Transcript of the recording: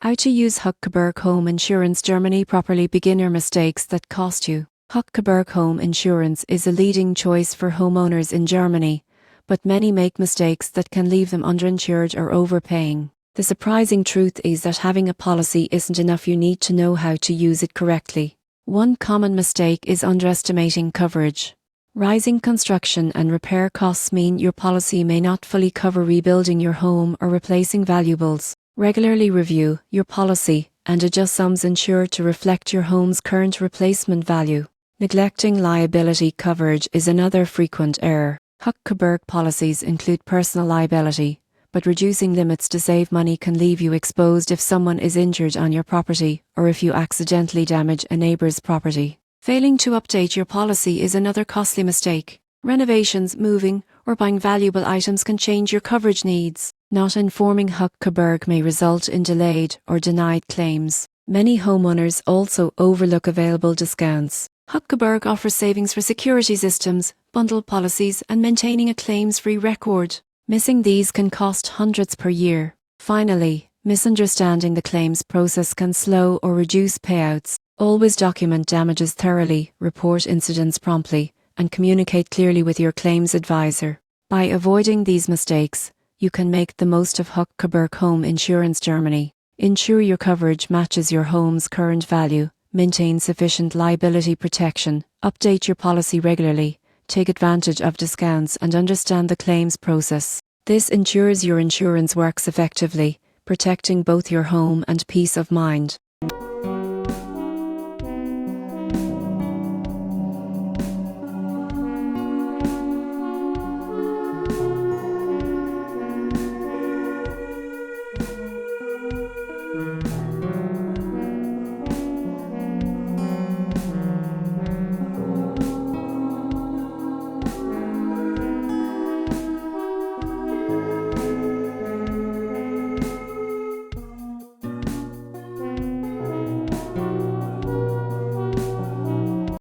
How to use HUK Coburg Home Insurance Germany properly. Beginner mistakes that cost you. HUK Coburg Home Insurance is a leading choice for homeowners in Germany, but many make mistakes that can leave them underinsured or overpaying. The surprising truth is that having a policy isn't enough. You need to know how to use it correctly. One common mistake is underestimating coverage. Rising construction and repair costs mean your policy may not fully cover rebuilding your home or replacing valuables. Regularly review your policy and adjust sums insured to reflect your home's current replacement value. Neglecting liability coverage is another frequent error. HUK Coburg policies include personal liability, but reducing limits to save money can leave you exposed if someone is injured on your property or if you accidentally damage a neighbor's property. Failing to update your policy is another costly mistake. Renovations, moving, or buying valuable items can change your coverage needs. Not informing HUK Coburg may result in delayed or denied claims. Many homeowners also overlook available discounts. HUK Coburg offers savings for security systems, bundle policies, and maintaining a claims-free record. Missing these can cost hundreds per year. Finally, misunderstanding the claims process can slow or reduce payouts. Always document damages thoroughly, report incidents promptly, and communicate clearly with your claims advisor. By avoiding these mistakes, you can make the most of HUK Coburg Home Insurance Germany. Ensure your coverage matches your home's current value, maintain sufficient liability protection, update your policy regularly, take advantage of discounts, and understand the claims process. This ensures your insurance works effectively, protecting both your home and peace of mind.